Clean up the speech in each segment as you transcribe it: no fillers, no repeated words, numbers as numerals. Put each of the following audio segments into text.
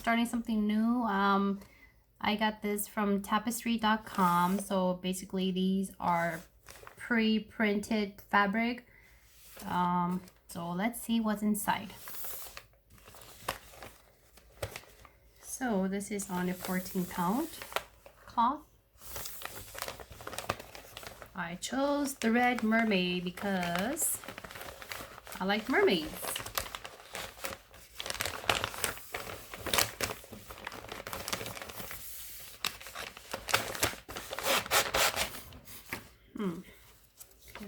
starting something new. I got this from tapestry.com. So basically these are pre-printed fabric. So let's see what's inside. So this is on a 14-pound cloth. I chose the red mermaid because I like mermaids.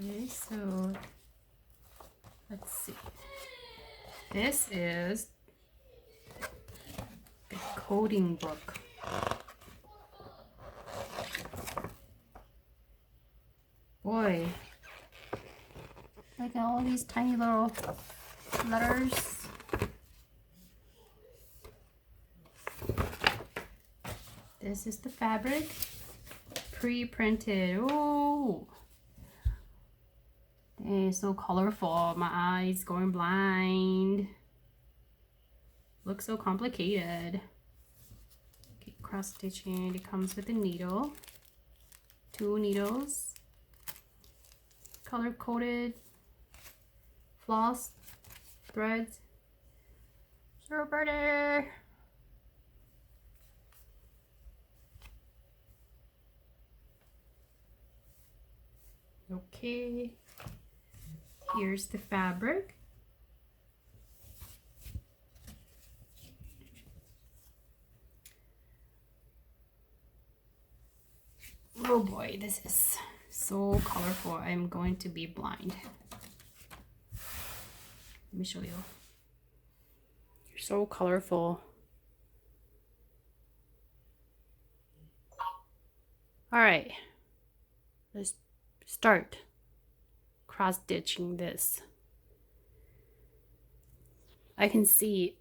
Okay, so let's see. This is the coding book. Boy, look at all these tiny little letters. This is the fabric, pre-printed. Oh, it's so colorful. My eyes going blind. Looks so complicated. Okay, cross stitching. It comes with a needle, 2 needles, color coded floss, threads. So pretty. Okay, here's the fabric. Oh boy, this is so colorful. I'm going to be blind. Let me show you. You're so colorful. All right, let's start cross-stitching this. I can see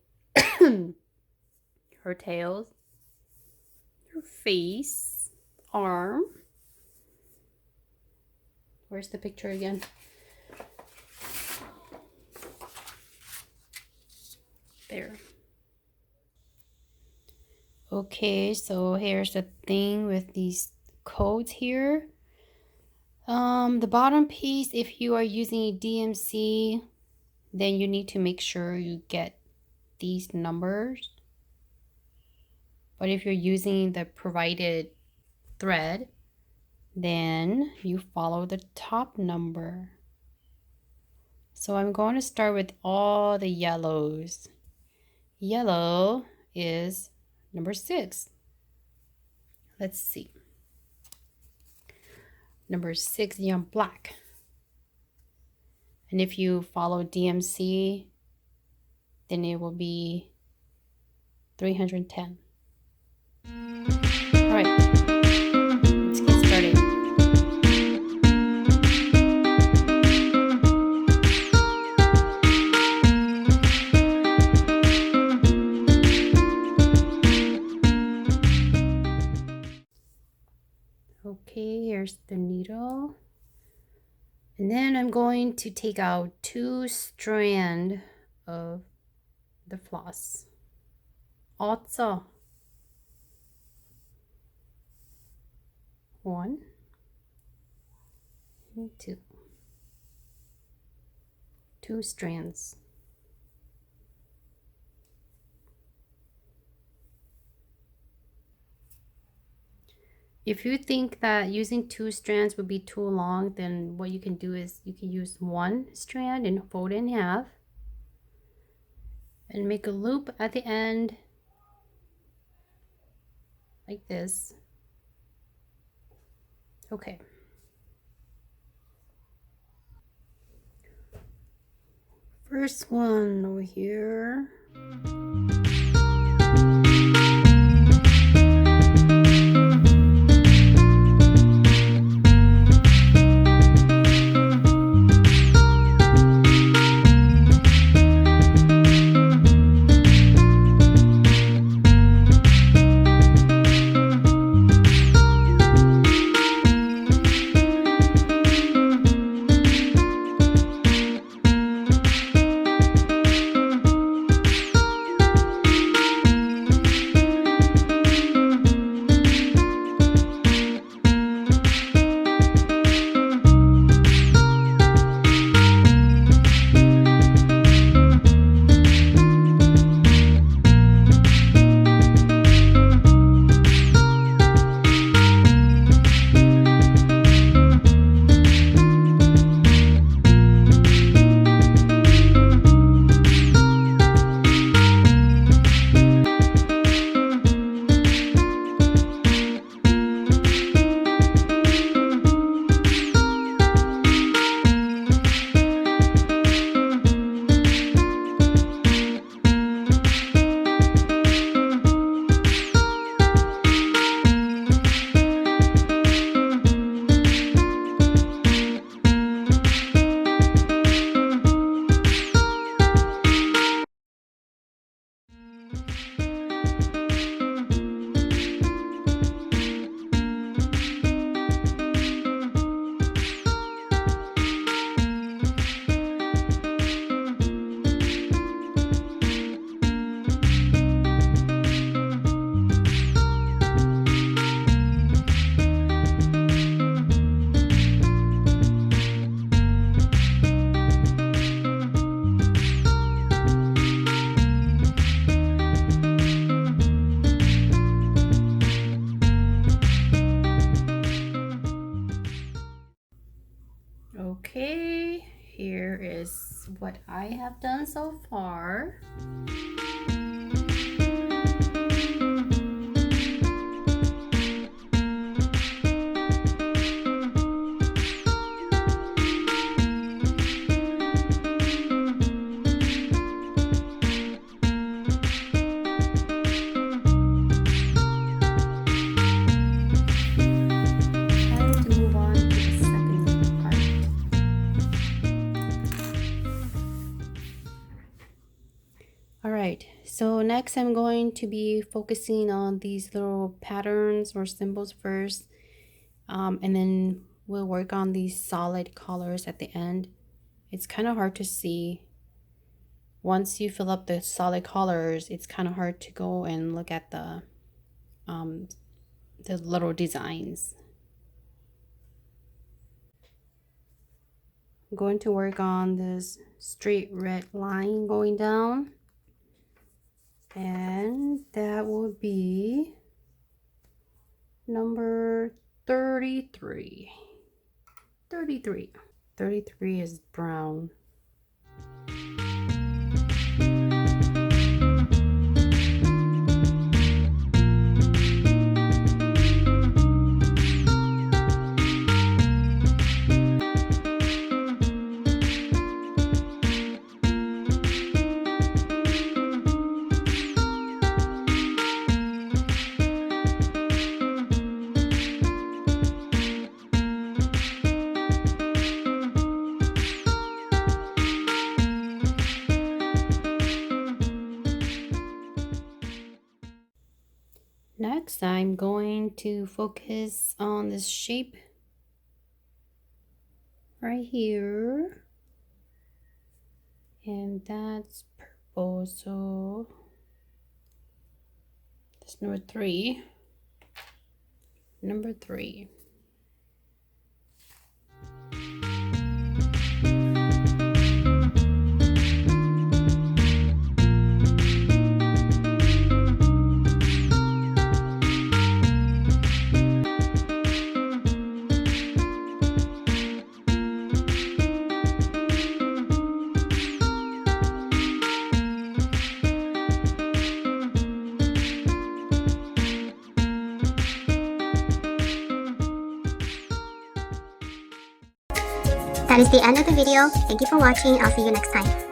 her tails, her face, arm. Where's the picture again? There. Okay, so here's the thing with these codes here. The bottom piece, if you are using a DMC, then you need to make sure you get these numbers. But if you're using the provided thread, then you follow the top number. So I'm going to start with all the yellows. Yellow is number 6. Let's see. Number 6 is on black. And if you follow DMC, then it will be 310. All right, let's get started. Okay, here's the needle. And then I'm going to take out 2 strands of the floss. Also, 1 and 2. 2 strands. If you think that using 2 strands would be too long, then what you can do is you can use 1 strand and fold it in half and make a loop at the end like this. Okay. First one over here. Okay, here is what I have done so far. Alright, so next I'm going to be focusing on these little patterns or symbols first, and then we'll work on these solid colors at the end. It's kind of hard to see. Once you fill up the solid colors, it's kind of hard to go and look at the little designs. I'm going to work on this straight red line going down. And that will be number 33. 33 is brown. Next, I'm going to focus on this shape right here. And that's purple, so that's number 3. Number 3. That is the end of the video. Thank you for watching. I'll see you next time.